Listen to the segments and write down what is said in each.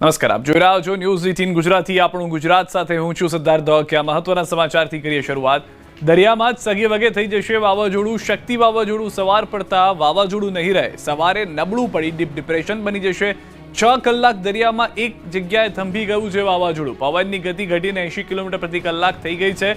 નમસ્કાર, આપ જોઈ રહ્યા છો ન્યૂઝ 18 ગુજરાતી. આપણું ગુજરાત સાથે હું છું સિદ્ધાર્થ ધોકિયા. મહત્વના સમાચારથી કરીએ શરૂઆત. દરિયામાં જ સગે વગે થઈ જશે વાવાઝોડું. શક્તિ વાવાઝોડું સવાર પડતા વાવાઝોડું નહીં રહે. સવારે નબળું પડી ડીપ ડિપ્રેશન બની જશે. 6 કલાક દરિયામાં એક જગ્યાએ થંભી ગયું છે વાવાઝોડું. પવનની ગતિ ઘટીને 80 કિલોમીટર પ્રતિ કલાક થઈ ગઈ છે.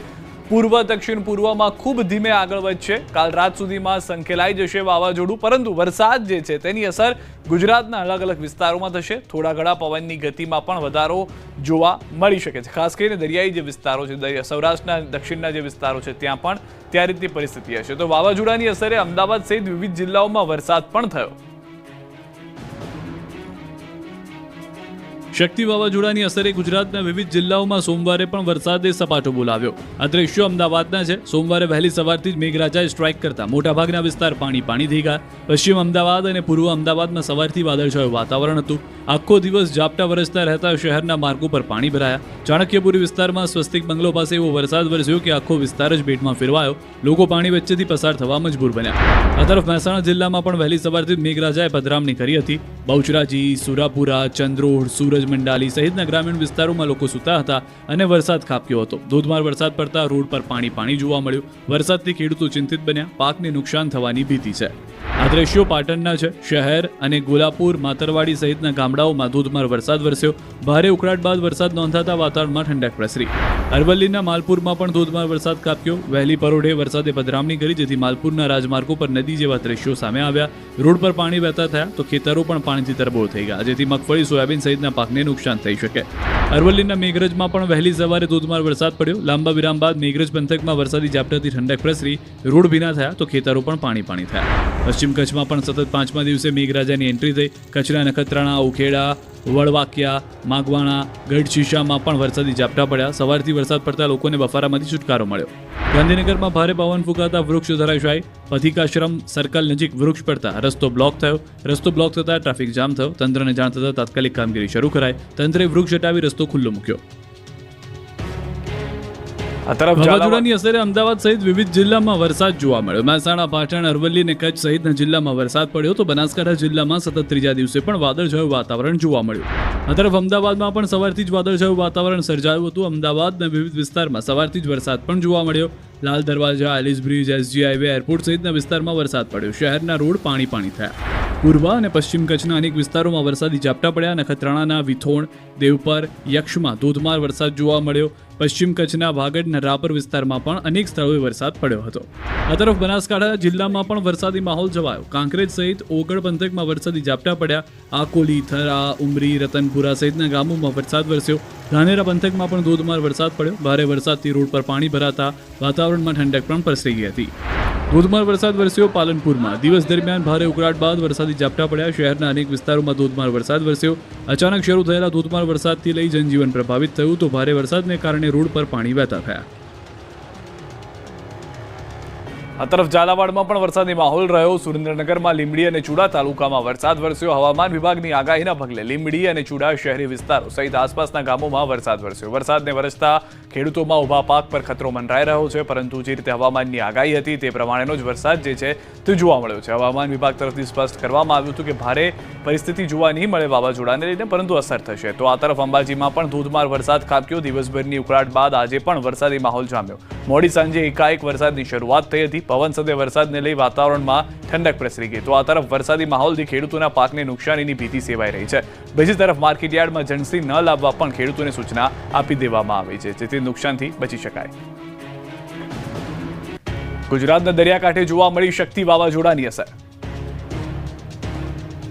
પૂર્વ દક્ષિણ પૂર્વમાં ખૂબ ધીમે આગળ વધશે. કાલ રાત સુધીમાં સંકેલાઈ જશે વાવાઝોડું, પરંતુ વરસાદ જે છે તેની અસર ગુજરાતના અલગ અલગ વિસ્તારોમાં થશે. થોડા ઘણા પવનની ગતિમાં પણ વધારો જોવા મળી શકે છે. ખાસ કરીને દરિયાઈ જે વિસ્તારો છે, સૌરાષ્ટ્રના દક્ષિણના જે વિસ્તારો છે ત્યાં પણ ત્યાં રીતની પરિસ્થિતિ હશે. તો વાવાઝોડાની અસરે અમદાવાદ સહિત વિવિધ જિલ્લાઓમાં વરસાદ પણ થયો. શક્તિ વાવાઝોડાની અસરે ગુજરાતના વિવિધ જિલ્લાઓમાં સોમવારે પણ વરસાદે સપાટો બોલાવ્યો. આ દ્રશ્યો અમદાવાદના છે. સોમવારે વહેલી સવારથી જ મેઘરાજાએ સ્ટ્રાઇક કરતા મોટાભાગના વિસ્તાર પાણી થઈ ગયા. પશ્ચિમ અમદાવાદ અને પૂર્વ અમદાવાદમાં સવારથી વાદળછાયું વાતાવરણ હતું. આખો દિવસ ઝાપટા વરસતા રહેતા શહેરના માર્ગો પર પાણી ભરાયા. ચાણક્યપુરી વિસ્તારમાં સ્વસ્તિક બંગલો પાસે એવો વરસાદ વરસ્યો કે આખો વિસ્તાર જ બેટમાં ફેરવાયો. લોકો પાણી વચ્ચેથી પસાર થવા મજબૂર બન્યા. આ તરફ મહેસાણા જિલ્લામાં પણ વહેલી સવારથી જ મેઘરાજાએ પધરામણી કરી હતી. બહુચરાજી, સુરાપુરા, ચંદ્રોડ, સૂરજ મંડાલી સહિતના ગ્રામીણ વિસ્તારોમાં લોકો સૂતા હતા અને વરસાદ ખાબક્યો હતો. ધોધમાર વરસાદ પડતા રોડ પર પાણી જોવા મળ્યું. વરસાદથી ખેડૂતો ચિંતિત બન્યા. પાકને નુકસાન થવાની ભીતિ છે. આ દ્રશ્યો પાટણના છે. શહેર અને ગોલાપુર, માતરવાડી સહિતના ગામડાઓમાં ધોધમાર વરસાદ વરસ્યો. ભારે ઉકળાટ બાદ વરસાદ નોંધાતા વાતાવરણમાં ઠંડક પ્રસરી. અરવલ્લીના માલપુરમાં પણ ધોધમાર વરસાદ ખાબક્યો. વહેલી પરોઢે વરસાદે પધરામણી કરી, જેથી માલપુરના રાજમાર્ગો પર નદી જેવા દ્રશ્યો સામે આવ્યા. રોડ પર પાણી વહેતા થયા તો ખેતરો પણ પાણીથી તરબોળ થઈ ગયા, જેથી મગફળી, સોયાબીન સહિતના પાકને નુકસાન થઈ શકે. અરવલ્લીના મેઘરજમાં પણ વહેલી સવારે ધોધમાર વરસાદ પડ્યો. લાંબા વિરામ બાદ મેઘરજ પંથકમાં વરસાદી ઝાપટાથી ઠંડક પ્રસરી. રોડ ભીના થયા તો ખેતરો પણ પાણી થયા. પશ્ચિમ કચ્છમાં પણ સતત 5મા દિવસે મેઘરાજાની એન્ટ્રી થઈ. કચ્છના નખત્રાણા, ઉખેડા, વળવાકિયા, માગવાણા, ગઢશીશામાં પણ વરસાદી ઝાપટા પડ્યા. સવારથી વરસાદ પડતા લોકોને બફારામાંથી છુટકારો મળ્યો. ગાંધીનગરમાં ભારે પવન ફૂંકાતા વૃક્ષ ધરાશાયી. પથિકાશ્રમ સર્કલ નજીક વૃક્ષ પડતા રસ્તો બ્લોક થયો. રસ્તો બ્લોક થતાં ટ્રાફિક જામ થયો. તંત્રને જાણ થતાં તાત્કાલિક કામગીરી શરૂ કરાઈ. તંત્રે વૃક્ષ હટાવી રસ્તો ખુલ્લો મૂક્યો. વાવાઝોડાની અસરે અમદાવાદ સહિત વિવિધ જિલ્લામાં વરસાદ જોવા મળ્યો. મહેસાણા, પાટણ, અરવલ્લી અને કચ્છ સહિતના જિલ્લામાં વરસાદ પડ્યો. તો બનાસકાંઠા જિલ્લામાં સતત ત્રીજા દિવસે પણ વાદળછાયું વાતાવરણ જોવા મળ્યું. આ તરફ અમદાવાદમાં પણ સવારથી જ વાદળછાયું વાતાવરણ સર્જાયું હતું. અમદાવાદના વિવિધ વિસ્તારમાં સવારથી જ વરસાદ પણ જોવા મળ્યો. Lal Darwaja, Ellis bridge, SG highway, airport સહિતના વિસ્તારમાં વરસાદ પડ્યો. શહેરના રોડ પાણી થયા. પૂર્વ અને પશ્ચિમ કચ્છના અનેક વિસ્તારોમાં વરસાદી ઝાપટા પડ્યા. નખત્રાણાના વિથોણ, દેવપર, યક્ષમાં ધોધમાર વરસાદ જોવા મળ્યો. પશ્ચિમ કચ્છના વાગડના રાપર વિસ્તારમાં પણ અનેક સ્થળોએ વરસાદ પડ્યો હતો. આ તરફ બનાસકાંઠા જિલ્લામાં પણ વરસાદી માહોલ જવાયો. કાંકરેજ સહિત ઓગળ પંથકમાં વરસાદી ઝાપટા પડ્યા. આકોલી, થરા, ઉમરી, રતનપુરા સહિતના ગામોમાં વરસાદ વરસ્યો. ધાનેરા પંથકમાં પણ ધોધમાર વરસાદ પડ્યો. ભારે વરસાદથી રોડ પર પાણી ભરાતા વાતાવરણમાં ઠંડક પણ પ્રસરી ગઈ હતી. ધોધમાર વરસાદ વરસ્યો પાલનપુરમાં. દિવસ દરમિયાન ભારે ઉકળાટ બાદ વરસાદી ઝાપટા પડ્યા. શહેરના અનેક વિસ્તારોમાં ધોધમાર વરસાદ વરસ્યો. અચાનક શરૂ થયેલા ધોધમાર વરસાદથી લઈ જનજીવન પ્રભાવિત થયું. તો ભારે વરસાદને કારણે રોડ પર પાણી વહેતા થયા. આ તરફ ઝાલાવાડમાં પણ વરસાદી માહોલ રહ્યો. સુરેન્દ્રનગરમાં લીંબડી અને ચૂડા તાલુકામાં વરસાદ વરસ્યો. હવામાન વિભાગની આગાહીના પગલે લીંબડી અને ચૂડા શહેરી વિસ્તારો સહિત આસપાસના ગામોમાં વરસાદ વરસ્યો. વરસાદને વરસતા ખેડૂતોમાં ઊભા પાક પર ખતરો મંડરાઈ રહ્યો છે, પરંતુ જે રીતે હવામાનની આગાહી હતી તે પ્રમાણેનો જ વરસાદ જે છે તે જોવા મળ્યો છે. હવામાન વિભાગ તરફથી સ્પષ્ટ કરવામાં આવ્યું હતું કે ભારે પરિસ્થિતિ જોવા નહીં મળે વાવાઝોડાને લઈને, પરંતુ અસર થશે. તો આ તરફ અંબાજીમાં પણ ધોધમાર વરસાદ ખાબક્યો. દિવસભરની ઉકળાટ બાદ આજે પણ વરસાદી માહોલ જામ્યો. મોડી સાંજે એકાએક વરસાદની શરૂઆત થઈ હતી. પવન સાથે વરસાદને લઈ વાતાવરણમાં ઠંડક પ્રસરી ગઈ. તો આ તરફ વરસાદી માહોલથી ખેડૂતોના પાકને નુકસાનીની ભીતિ સેવાઈ રહી છે. બીજી તરફ માર્કેટયાર્ડમાં જણસી ન લાવવા પણ ખેડૂતોને સૂચના આપી દેવામાં આવી છે, જેથી નુકસાનથી બચી શકાય. ગુજરાતના દરિયાકાંઠે જોવા મળી શક્તિ વાવાઝોડાની અસર.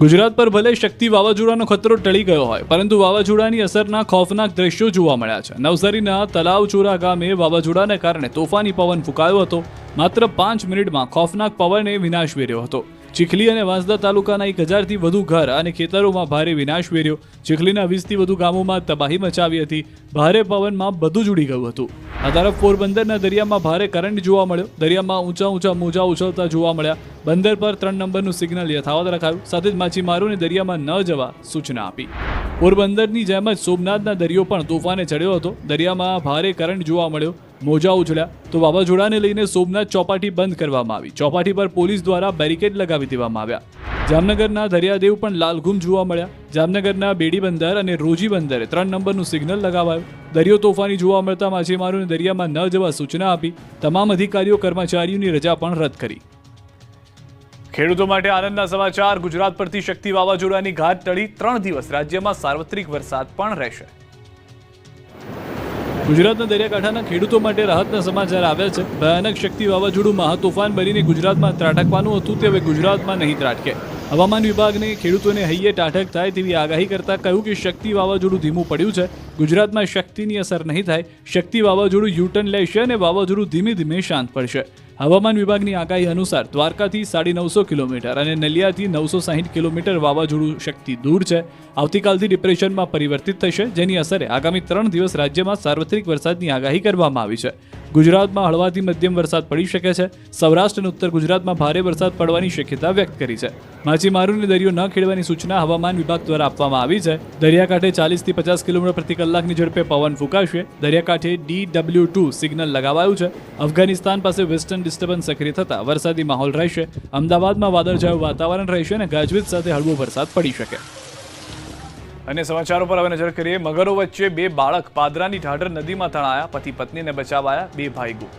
ગુજરાત પર ભલે શક્તિ વાવાઝોડાનો ખતરો ટળી ગયો હોય, પરંતુ વાવાઝોડાની અસરના ખોફનાક દ્રશ્યો જોવા મળ્યા છે. નવસારીના તલાવચોરા ગામે વાવાઝોડાને કારણે તોફાની પવન ફૂંકાયો હતો. માત્ર 5 મિનિટમાં ખોફનાક પવને વિનાશ વેર્યો હતો. ચીખલી અને વાંસદા તાલુકાના 1000થી વધુ ઘર અને ખેતરોમાં ભારે વિનાશ વેર્યો. ચીખલીના 20થી વધુ ગામોમાં તબાહી મચાવી હતી. ભારે પવનમાં બધું જ ઉડી ગયું હતું. આ તરફ પોરબંદરના દરિયામાં ભારે કરંટ જોવા મળ્યો. દરિયામાં ઊંચા મોજા ઉછળતા જોવા મળ્યા. બંદર પર 3 નંબરનું સિગ્નલ યથાવત રખાયું. સાથે જ માછીમારોને દરિયામાં ન જવા સૂચના આપી. પોરબંદરની જેમ જ સોમનાથના દરિયો પણ તોફાને ચડ્યો હતો. દરિયામાં ભારે કરંટ જોવા મળ્યો. મોજા ઉછળ્યા. તો વાવાઝોડાને લઈને સોમનાથ ચોપાટી બંધ કરવામાં આવી. ચોપાટી પર પોલીસ દ્વારા બેરિકેડ લગાવી દેવામાં આવ્યા. જામનગરના દરિયાદેવ પણ લાલઘુમ જોવા મળ્યા. જામનગરના બેડી બંદર અને રોજી બંદરે 3 નંબરનું સિગ્નલ લગાવાયું. દરિયો તોફાની જોવા મળતા માછીમારોને દરિયામાં ન જવા સૂચના આપી. તમામ અધિકારીઓ કર્મચારીઓની રજા પણ રદ કરી. ખેડૂતો માટે આનંદના સમાચાર. ગુજરાત પરથી શક્તિ વાવાઝોડાની ઘાત ટળી. 3 દિવસ રાજ્યમાં સાર્વત્રિક વરસાદ પણ રહેશે. ગુજરાતના દરિયાકાંઠાના ખેડૂતો માટે રાહતના સમાચાર આવ્યા છે. ભયાનક શક્તિ વાવાઝોડું મહાતોફાન બનીને ગુજરાતમાં ત્રાટકવાનું હતું તે હવે ગુજરાતમાં નહીં ત્રાટકે. હવામાન વિભાગને ખેડૂતોને હૈયે ટાઢક થાય તેવી આગાહી કરતા કહ્યું કે શક્તિ વાવાઝોડું ધીમું પડ્યું છે. ગુજરાતમાં શક્તિની અસર નહીં થાય. શક્તિ વાવાઝોડું યુટર્ન લેશે અને વાવાઝોડું ધીમે ધીમે શાંત પડશે. હવામાન વિભાગની આગાહી અનુસાર દ્વારકાથી 950 કિલોમીટર અને નલિયાથી 960 કિલોમીટર વાવાઝોડું શક્તિ દૂર છે. આવતીકાલથી ડિપ્રેશનમાં પરિવર્તિત થશે, જેની અસરે આગામી 3 દિવસ રાજ્યમાં સાર્વત્રિક વરસાદની આગાહી કરવામાં આવી છે. ગુજરાતમાં હળવાથી મધ્યમ વરસાદ પડી શકે છે. સૌરાષ્ટ્ર અને ઉત્તર ગુજરાતમાં ભારે વરસાદ પડવાની શક્યતા વ્યક્ત કરી છે. માછીમારોને દરિયો ન ખેડવાની સૂચના હવામાન વિભાગ દ્વારા આપવામાં આવી છે. દરિયાકાંઠે 40 થી 50 કિલોમીટર પ્રતિ કલાકની ઝડપે પવન ફૂંકાશે. દરિયાકાંઠે DW2 સિગ્નલ લગાવાયું છે. અફઘાનિસ્તાન પાસે વેસ્ટર્ન ડિસ્ટર્બન્સ સક્રિય થતા વરસાદી માહોલ રહેશે. અમદાવાદમાં વાદળછાયું વાતાવરણ રહેશે અને ગાજવીજ સાથે હળવો વરસાદ પડી શકે. અને સમાચારો પર હવે નજર કરીએ. મગરો વચ્ચે 2 બાળક પાદરાની ઢાઢર નદીમાં તણાયા. પતિ પત્નીને બચાવાયા. 2 ભાઈ ગુમ.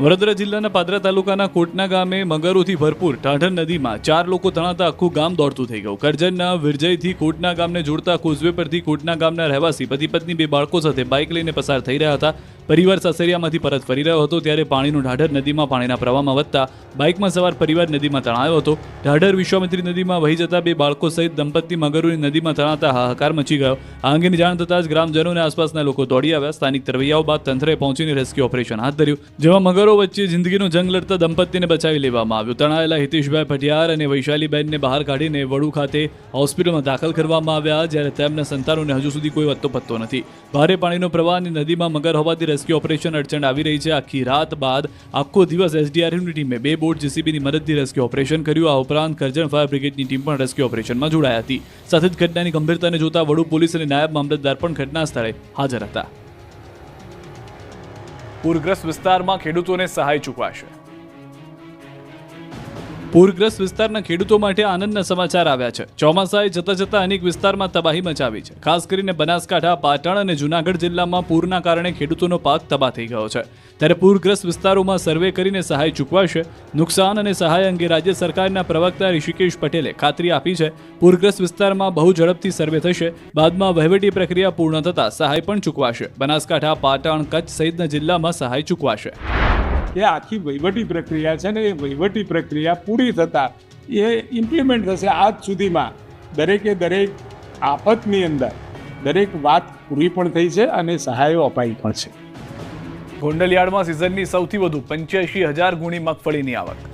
વડોદરા જિલ્લાના પાદરા તાલુકાના કોટના ગામે મગરોથી ભરપૂર ઢાઢર નદીમાં 4 લોકો તણાતા આખું ગામ દોડતું થઈ ગયું. કરજણના વિરજયથી કોટના ગામને જોડતા કોઝવે પરથી કોટના ગામના રહેવાસી પતિ પત્ની 2 બાળકો સાથે બાઇક લઈને પસાર થઈ રહ્યા હતા. પરિવાર સાસરિયામાંથી પરત ફરી રહ્યો હતો ત્યારે પાણીનું ઢાઢર નદીમાં પાણીના પ્રવાહમાં વધતા બાઇકમાં સવાર પરિવાર નદીમાં તણાયો હતો. ઢાઢર વિશ્વામિત્રી નદીમાં વહી જતા 2 બાળકો સહિત દંપતી મગરોની નદીમાં તણાતા હાહાકાર મચી ગયો. આ અંગેની જાણ થતાં જ ગ્રામજનો અને આસપાસના લોકો દોડી આવ્યા. સ્થાનિક તરવૈયાઓ બાદ તંત્રએ પહોંચીને રેસ્ક્યુ ઓપરેશન હાથ ધર્યું, જેમાં મગરો વચ્ચે જિંદગીનો જંગ લડતા દંપતીને બચાવી લેવામાં આવ્યું. તણાયેલા હિતેશભાઈ ભટિયાર અને વૈશાલીબેનને બહાર કાઢીને વડુ ખાતે હોસ્પિટલમાં દાખલ કરવામાં આવ્યા, જ્યારે તેમના સંતાનોને હજુ સુધી કોઈ વત્તો પત્તો નથી. ભારે પાણીનો પ્રવાહ અને નદીમાં મગર હોવાથી રેસ્ક્યુ ઓપરેશન અડચણ આવી રહી છે. આખી રાત બાદ આખો દિવસ SDRFની ટીમે 2 બોટ JCBની મદદથી રેસ્ક્યુ ઓપરેશન કર્યું. આ ઉપરાંત કરજણ ફાયર બ્રિગેડની ટીમ પણ રેસ્ક્યુ ઓપરેશનમાં જોડાઈ હતી. સાથે જ ઘટનાની ગંભીરતાને જોતા વડુ પોલીસ અને નાયબ મામલતદાર પણ ઘટના સ્થળે હાજર હતા. પૂરગ્રસ્ત વિસ્તારમાં ખેડૂતોને સહાય ચૂકવાશે. પૂરગ્રસ્ત વિસ્તારના ખેડૂતો માટે આનંદના સમાચાર આવ્યા છે. ચોમાસાએ જતા જતા અનેક વિસ્તારમાં તબાહી મચાવી છે. ખાસ કરીને બનાસકાંઠા, પાટણ અને જૂનાગઢ જિલ્લામાં પૂરના કારણે ખેડૂતોનો પાક તબાહ થઈ ગયો છે. ત્યારે પૂરગ્રસ્ત વિસ્તારોમાં સર્વે કરીને સહાય ચૂકવાશે. નુકસાન અને સહાય અંગે રાજ્ય સરકારના પ્રવક્તા ઋષિકેશ પટેલે ખાતરી આપી છે. પૂરગ્રસ્ત વિસ્તારમાં બહુ ઝડપથી સર્વે થશે. બાદમાં વહીવટી પ્રક્રિયા પૂર્ણ થતાં સહાય પણ ચૂકવાશે. બનાસકાંઠા, પાટણ, કચ્છ સહિતના જિલ્લામાં સહાય ચૂકવાશે. એ આખી વહીવટી પ્રક્રિયા છે ને, એ વહીવટી પ્રક્રિયા પૂરી થતાં એ ઇમ્પ્લિમેન્ટ થશે. આજ સુધીમાં દરેકે દરેક આફતની અંદર દરેક વાત પૂરી પણ થઈ છે અને સહાયો અપાઈ પણ છે. ગોંડલ યાર્ડમાં સિઝનની સૌથી વધુ 85,000 ગુણી મગફળીની આવક.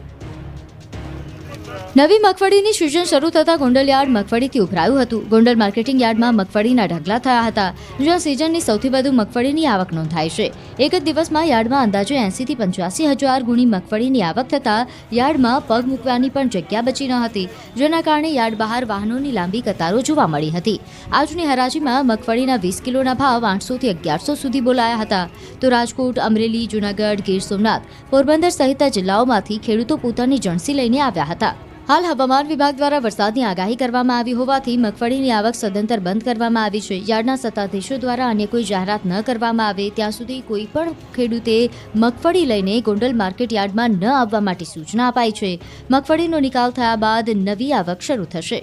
નવી મગફળીની સિઝન શરૂ થતાં ગોંડલ યાર્ડ મગફળીથી ઉભરાયું હતું. ગોંડલ માર્કેટિંગ યાર્ડમાં મગફળીના ઢગલા થયા હતા, જ્યાં સિઝનની સૌથી વધુ મગફળીની આવક નોંધાઈ છે. એક જ દિવસમાં યાર્ડમાં અંદાજે 80 થી 85,000 ગુણી મગફળીની આવક થતાં યાર્ડમાં પગ મૂકવાની પણ જગ્યા બચી ન હતી, જેના કારણે યાર્ડ બહાર વાહનોની લાંબી કતારો જોવા મળી હતી. આજની હરાજીમાં મગફળીના 20 કિલોના ભાવ 800 થી 1100 સુધી બોલાયા હતા. તો રાજકોટ, અમરેલી, જૂનાગઢ, ગીર સોમનાથ, પોરબંદર સહિતના જિલ્લાઓમાંથી ખેડૂતો પોતાની જણસી લઈને આવ્યા હતા. હાલ હવામાન વિભાગ દ્વારા વરસાદની આગાહી કરવામાં આવી હોવાથી મગફળીની આવક સદંતર બંધ કરવામાં આવી છે. યાર્ડના સત્તાધીશો દ્વારા અન્ય કોઈ જાહેરાત ન કરવામાં આવે ત્યાં સુધી કોઈ પણ ખેડૂતે મગફળી લઈને ગોંડલ માર્કેટ યાર્ડમાં ન આવવા માટે સૂચના અપાઈ છે. મગફળીનો નિકાલ થયા બાદ નવી આવક શરૂ થશે.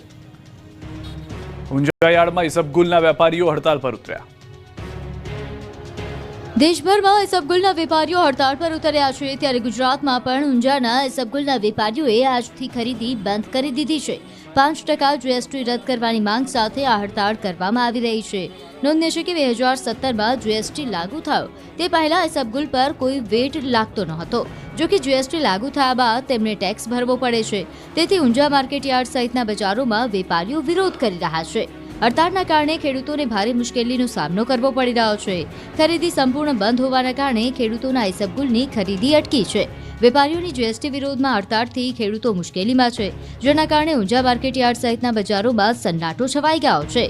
ઊંઝા યાર્ડમાં ઇસબગુલના વેપારીઓ હડતાલ પર ઉતર્યા. દેશભરમાં ઇસબગુલના વેપારીઓ હડતાળ પર ઉતર્યા છે, ત્યારે ગુજરાતમાં પણ ઊંઝાના ઇસબગુલના વેપારીઓએ આજથી ખરીદી બંધ કરી દીધી છે. 5% GST રદ કરવાની માંગ સાથે આ હડતાળ કરવામાં આવી રહી છે. નોંધનીય છે કે 2017માં GST લાગુ થયો તે પહેલા ઇસબગુલ પર કોઈ વેટ લાગતો ન હતો. જો કે GST લાગુ થયા બાદ તેમને ટેક્સ ભરવો પડે છે. તેથી ઊંઝા માર્કેટ યાર્ડ સહિતના બજારોમાં વેપારીઓ વિરોધ કરી રહ્યા છે. હડતાળના કારણે ખેડૂતોને ભારે મુશ્કેલીનો સામનો કરવો પડી રહ્યો છે. ખરીદી સંપૂર્ણ બંધ હોવાના કારણે ખેડૂતોના ઇસબગુલની ખરીદી અટકી છે. વેપારીઓની GST વિરોધમાં હડતાળથી ખેડૂતો મુશ્કેલીમાં છે, જેના કારણે ઊંઝા માર્કેટ યાર્ડ સહિતના બજારોમાં સન્નાટો છવાઈ ગયો છે.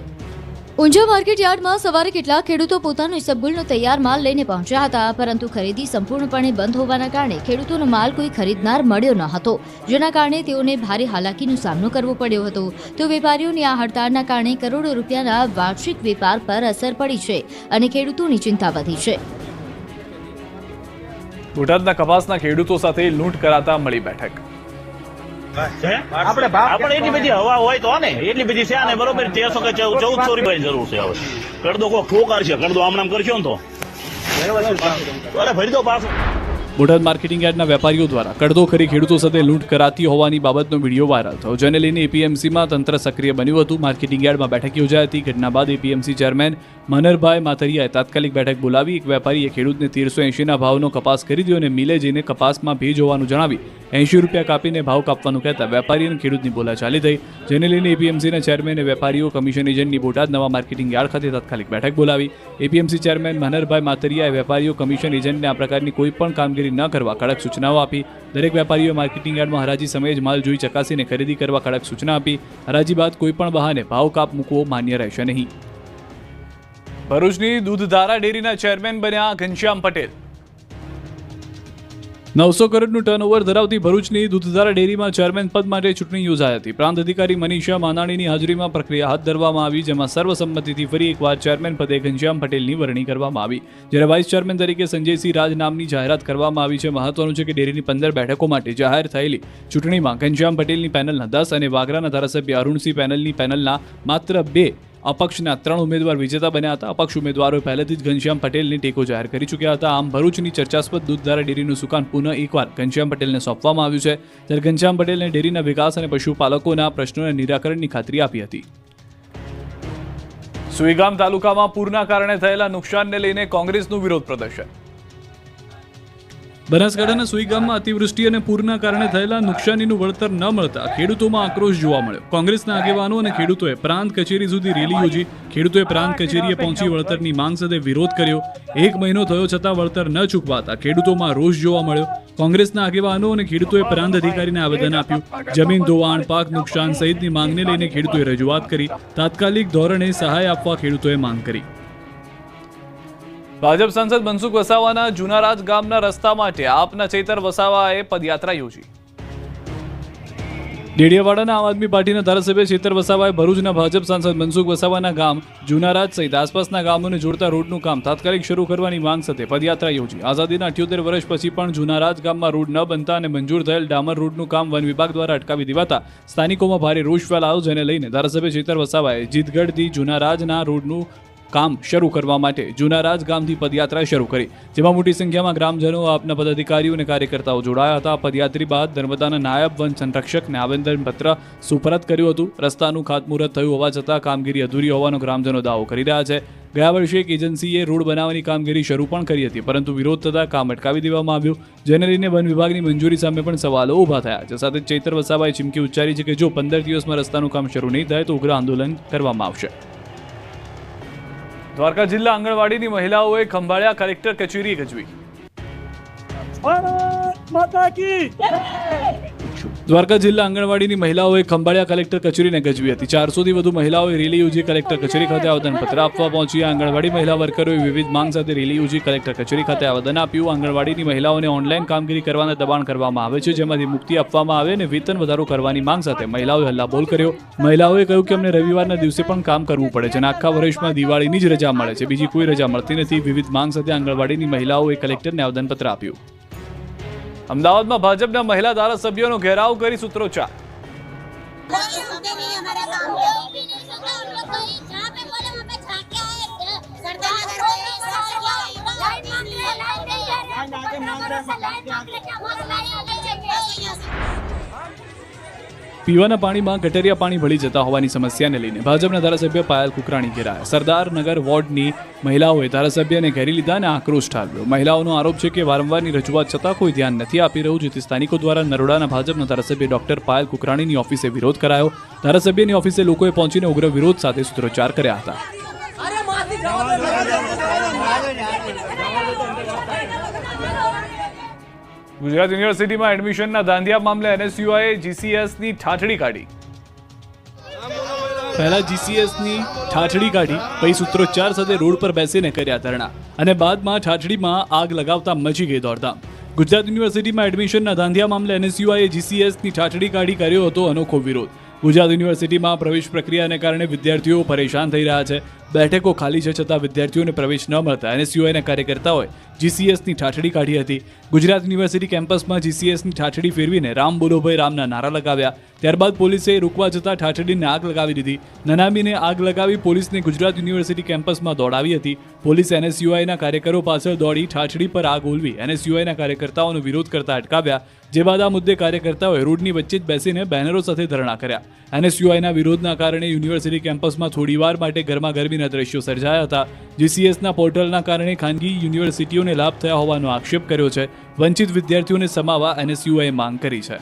ઊંઝા માર્કેટ યાર્ડમાં સવારે કેટલાક ખેડૂતો પોતાનો ઇસબગુલનો તૈયાર માલ લઈને પહોંચ્યા હતા, પરંતુ ખરીદી સંપૂર્ણપણે બંધ હોવાના કારણે ખેડૂતોનો માલ કોઈ ખરીદનાર મળ્યો ન હતો, જેના કારણે તેઓને ભારે હાલાકીનો સામનો કરવો પડ્યો હતો. તો વેપારીઓની આ હડતાળના કારણે કરોડો રૂપિયાના વાર્ષિક વેપાર પર અસર પડી છે અને ખેડૂતોની ચિંતા વધી છે. બોટાદના કપાસના ખેડૂતો સાથે લૂંટ કરાતા મળી બેઠક. આપણે એટલી બધી હવા હોય તો ને એટલી બધી છે ને બરોબર 1300 કે 1400 રૂપિયાની જરૂર છે. હવે કરદો કોઈ ઠોકાર છે, કરદો આમ કરશો ને તો ભરી દો પાછું. બોટાદ માર્કેટિંગ યાર્ડના વેપારીઓ દ્વારા કડદો કરી ખેડૂતો સાથે લૂંટ કરાતી હોવાની બાબતનો વિડીયો વાયરલ થયો, જેને લઈને એપીએમસીમાં તંત્ર સક્રિય બન્યું હતું. માર્કેટિંગ યાર્ડમાં બેઠક યોજાઈ હતી. ઘટના બાદ એપીએમસી ચેરમેન મનહરભાઈ માતરિયાએ તાત્કાલિક બેઠક બોલાવી એક વેપારીએ ખેડૂતને 1380ના ભાવનો કપાસ ખરીદ્યો અને મિલે જઈને કપાસમાં ભેજ હોવાનું જણાવી 80 રૂપિયા કાપીને ભાવ કાપવાનું કહેતા વેપારી અને ખેડૂતની બોલાચાલી થઈ, જેને લઈને એપીએમસીના ચેરમેને વેપારીઓ કમિશન એજન્ટની બોટાદ નવા માર્કેટિંગ યાર્ડ ખાતે તાત્કાલિક બેઠક બોલાવી. એપીએમસી ચેરમેન મનહરભાઈ માતરિયાએ વેપારીઓ કમિશન એજન્ટને આ પ્રકારની કોઈ પણ કામગીરી ન કરવા કડક સૂચનાઓ આપી. દરેક વેપારીઓ માર્કેટિંગ યાર્ડમાં હરાજી સમયે જ માલ જોઈ ચકાસીને ખરીદી કરવા કડક સૂચના આપી. હરાજી બાદ કોઈ પણ બહાને ભાવ કાપ મૂકવો માન્ય રહેશે નહીં. ભરૂચની દૂધધારા ડેરીના ચેરમેન બન્યા ઘનશ્યામ પટેલ. 900 કરોડનું ટર્નઓવર ધરાવતી ભરૂચની દૂધધારા ડેરીમાં ચેરમેન પદ માટે ચૂંટણી યોજાઈ હતી. પ્રાંત અધિકારી મનીષા માનાણીની હાજરીમાં પ્રક્રિયા હાથ ધરવામાં આવી, જેમાં સર્વસંમતિથી ફરી એકવાર ચેરમેન પદે ઘનશ્યામ પટેલની વરણી કરવામાં આવી, જ્યારે વાઇસ ચેરમેન તરીકે સંજયસિંહ રાજ નામની જાહેરાત કરવામાં આવી છે. મહત્વનું છે કે ડેરીની 15 બેઠકો માટે જાહેર થયેલી ચૂંટણીમાં ઘનશ્યામ પટેલની પેનલના 10 અને વાગરાના ધારાસભ્ય અરુણસિંહ પેનલના માત્ર 2 અપક્ષના 3 ઉમેદવાર વિજેતા બન્યા હતા. અપક્ષ ઉમેદવારોએ પહેલેથી જ ઘનશ્યામ પટેલની ટેકો જાહેર કરી ચૂક્યા હતા. આમ ભરૂચની ચર્ચાસ્પદ દૂધધારા ડેરીનું સુકાન પુનઃ એકવાર ઘનશ્યામ પટેલને સોંપવામાં આવ્યું છે, ત્યારે ઘનશ્યામ પટેલને ડેરીના વિકાસ અને પશુપાલકોના પ્રશ્નોના નિરાકરણની ખાતરી આપી હતી. સુઈગામ તાલુકામાં પૂરના કારણે થયેલા નુકસાનને લઈને કોંગ્રેસનું વિરોધ પ્રદર્શન. બનાસકાંઠાના સુઈગામમાં અતિવૃષ્ટિ અને પૂરના કારણે થયેલા નુકસાનીનું વળતર ન મળતા ખેડૂતોમાં આક્રોશ જોવા મળ્યો. કોંગ્રેસના આગેવાનો અને ખેડૂતોએ પ્રાંત કચેરી સુધી રેલી યોજી. ખેડૂતોએ પ્રાંત કચેરીએ પહોંચી વળતરની માંગ સાથે વિરોધ કર્યો. 1 મહિનો થયો છતાં વળતર ન ચૂકવાતા ખેડૂતોમાં રોષ જોવા મળ્યો. કોંગ્રેસના આગેવાનો અને ખેડૂતોએ પ્રાંત અધિકારીને આવેદન આપ્યું. જમીન ધોવાણ, પાક નુકસાન સહિતની માંગને લઈને ખેડૂતોએ રજૂઆત કરી. તાત્કાલિક ધોરણે સહાય આપવા ખેડૂતોએ માંગ કરી. ભાજપ સાંસદ મનસુખ વસાવાના જુનારાજ ગામના રસ્તા માટે આપના ચૈતર વસાવાએ પદયાત્રા યોજી. ડેડિયાવાડાના આમ આદમી પાર્ટીના ધારાસભ્ય ચૈતર વસાવાએ ભરૂચના ભાજપ સાંસદ મનસુખ વસાવાના ગામ જુનારાજ સહિત આસપાસના ગામોને જોડતા રોડનું કામ તાત્કાલિક શરૂ કરવાની માંગ સાથે પદયાત્રા યોજી. આઝાદીના 78 વર્ષ પછી પણ જુનારાજ ગામમાં રોડ ન બનતા અને મંજૂર થયેલ ડામર રોડનું કામ વન વિભાગ દ્વારા અટકાવી દેવાતા સ્થાનિકોમાં ભારે રોષ ફેલાયો, જેને લઈને ધારાસભ્ય ચૈતર વસાવાએ જીતગઢથી જુનારાજના રોડનું કામ શરૂ કરવા માટે જુનારાજ ગામથી પદયાત્રા શરૂ કરી, જેમાં મોટી સંખ્યામાં ગ્રામજનો, આપના પદાધિકારીઓ અને કાર્યકર્તાઓ જોડાયા હતા. પદયાત્રી બાદ નર્મદાના નાયબ વન સંરક્ષકને આવેદનપત્ર સુપરત કર્યું હતું. રસ્તાનું ખાતમુહૂર્ત થયું હોવા છતાં કામગીરી અધૂરી હોવાનો ગ્રામજનો દાવો કરી રહ્યા છે. ગયા વર્ષે એક એજન્સીએ રોડ બનાવવાની કામગીરી શરૂ પણ કરી હતી, પરંતુ વિરોધ થતાં કામ અટકાવી દેવામાં આવ્યું, જેને લઈને વન વિભાગની મંજૂરી સામે પણ સવાલો ઊભા થયા છે. સાથે ચૈતર વસાવાએ ચીમકી ઉચ્ચારી છે કે જો 15 દિવસમાં રસ્તાનું કામ શરૂ નહીં થાય તો ઉગ્ર આંદોલન કરવામાં આવશે. દ્વારકા જિલ્લા આંગણવાડીની મહિલાઓએ ખંભાળિયા કલેક્ટર કચેરી ગજવી. દ્વારકા જિલ્લા આંગણવાડીની મહિલાઓએ ખંભાળિયા કલેક્ટર કચેરીને ગજવી હતી. 400થી વધુ મહિલાઓએ રેલી યોજી કલેક્ટર કચેરી ખાતે આવેદનપત્ર આપવા પહોંચી. આંગણવાડી મહિલા વર્કરોએ વિવિધ માંગ સાથે રેલી યોજી કલેક્ટર કચેરી ખાતે આવેદન આપ્યું. આંગણવાડીની મહિલાઓને ઓનલાઈન કામગીરી કરવાના દબાણ કરવામાં આવે છે, જેમાંથી મુક્તિ આપવામાં આવે અને વેતન વધારો કરવાની માંગ સાથે મહિલાઓએ હલ્લાબોલ કર્યો. મહિલાઓએ કહ્યું કે અમને રવિવારના દિવસે પણ કામ કરવું પડે છે અને આખા વર્ષમાં દિવાળીની જ રજા મળે છે, બીજી કોઈ રજા મળતી નથી. વિવિધ માંગ સાથે આંગણવાડીની મહિલાઓએ કલેક્ટરને આવેદનપત્ર આપ્યું. અમદાવાદમાં ભાજપના મહિલા ધારાસભ્યોનો ઘેરાવ કરી સૂત્રોચ્ચાર. પીવાના પાણીમાં ગટરિયા પાણી ભળી જતા હોવાની સમસ્યાને લઈને ભાજપના ધારાસભ્ય પાયલ કુકરાણી ઘેરાયા. સરદારનગર વોર્ડની મહિલાઓએ ધારાસભ્યને ઘેરી લીધા અને આક્રોશ ઠાલવ્યો. મહિલાઓનો આરોપ છે કે વારંવારની રજૂઆત છતાં કોઈ ધ્યાન નથી આપી રહ્યું, જેથી સ્થાનિકો દ્વારા નરોડાના ભાજપના ધારાસભ્ય ડોક્ટર પાયલ કુકરાણીની ઓફિસે વિરોધ કરાયો. ધારાસભ્યની ઓફિસે લોકોએ પહોંચીને ઉગ્ર વિરોધ સાથે સૂત્રોચ્ચાર કર્યા હતા. ગુજરાત યુનિવર્સિટીમાં એડમિશનના ધાંધિયા મામલે એનએસયુઆઈએ જીસીએસની ઠાઠડી કાઢી. પહેલા જીસીએસની ઠાઠડી કાઢી પછી સૂત્રોચ્ચાર સાથે રોડ પર બેસીને કર્યા ધરણા અને બાદમાં ઠાઠડીમાં આગ લગાવતા મચી ગઈ દોડધામ. ગુજરાત યુનિવર્સિટીમાં એડમિશનના ધાંધિયા મામલે એનએસયુઆઈએ જીસીએસની ઠાઠડી કાઢી કર્યો હતો અનોખો વિરોધ. ગુજરાત યુનિવર્સિટીમાં પ્રવેશ પ્રક્રિયાને કારણે વિદ્યાર્થીઓ પરેશાન થઈ રહ્યા છે. બેઠકો ખાલી છે છતાં વિદ્યાર્થીઓને પ્રવેશ ન મળતા એનએસયુઆઈના કાર્યકર્તાઓએ જીસીએસની ઠાઠડી કાઢી હતી. ગુજરાત યુનિવર્સિટી કેમ્પસમાં જીસીએસની ઠાઠડી ફેરવીને રામ બોલો ભાઈ રામના નારા લગાવ્યા. ત્યારબાદ પોલીસે રોકવા જતાં ઠાઠડીને આગ લગાવી દીધી. નનામીને આગ લગાવી પોલીસને ગુજરાત યુનિવર્સિટી કેમ્પસમાં દોડાવી હતી. પોલીસે એનએસયુઆઈના કાર્યકરો પાછળ દોડી ઠાઠડી પર આગ ઓલવી એનએસયુઆઈના કાર્યકર્તાઓનો વિરોધ કરતા અટકાવ્યા. જે બાદ આ મુદ્દે કાર્યકર્તાઓએ રોડની વચ્ચે જ બેસીને બેનરો સાથે ધરણા કર્યા. એનએસયુઆઈના વિરોધના કારણે યુનિવર્સિટી કેમ્પસમાં થોડીવાર માટે ગરમાગરમીના દ્રશ્યો સર્જાયા હતા. જીસીએસના પોર્ટલના કારણે ખાનગી યુનિવર્સિટીઓને લાભ થયા હોવાનો આક્ષેપ કર્યો છે. વંચિત વિદ્યાર્થીઓને સમાવવા એનએસયુઆઈએ માંગ કરી છે.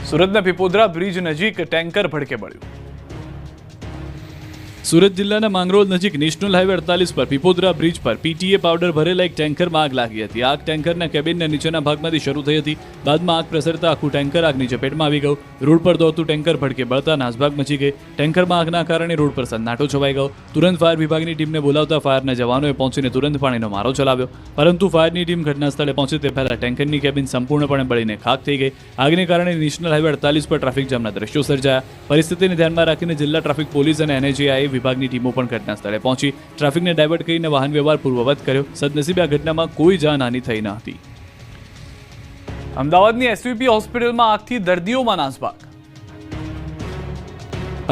સુરતના પીપોદરા બ્રિજ નજીક ટેન્કર ભડકે બળ્યું. સુરત જિલ્લાના માંગરોળ નજીક નેશનલ હાઈવે 48 પર પીપોદરા બ્રિજ પર પીટીએ પાવડર ભરેલા એક ટેન્કરમાં આગ લાગી હતી. આગ ટેન્કરના કેબિનના નીચેના ભાગમાંથી શરૂ થઈ હતી. બાદમાં આગ પ્રસરતા આખું ટેન્કર આગની ચપેટમાં આવી ગયું. રોડ પર દોડતું ટેન્કર ભડકે બળતા નાસભાગ મચી ગઈ. ટેન્કરમાં આગના કારણે રોડ પર સન્નાટો છવાઈ ગયો. તુરંત ફાયર વિભાગની ટીમને બોલાવતા ફાયરના જવાનોએ પહોંચીને તુરંત પાણીનો મારો ચલાવ્યો. પરંતુ ફાયરની ટીમ ઘટના સ્થળે પહોંચે તે પહેલા ટેન્કરની કેબિન સંપૂર્ણપણે બળીને ખાખ થઈ ગઈ. આગને કારણે નેશનલ હાઈવે 48 પર ટ્રાફિક જામના દ્રશ્યો સર્જાયા. પરિસ્થિતિને ધ્યાનમાં રાખીને જિલ્લા ટ્રાફિક પોલીસ અને એનએચએઆઈ વિભાગની ટીમો પણ ઘટના સ્થળે પહોંચી ટ્રાફિકને ડાયવર્ટ કરીને વાહન વ્યવહાર પૂર્વવત કર્યો. સદનસીબે આ ઘટનામાં કોઈ જાનહાનિ થઈ ન હતી. અમદાવાદની એસવીપી હોસ્પિટલમાં આગથી દર્દીઓમાં નાસભાગ.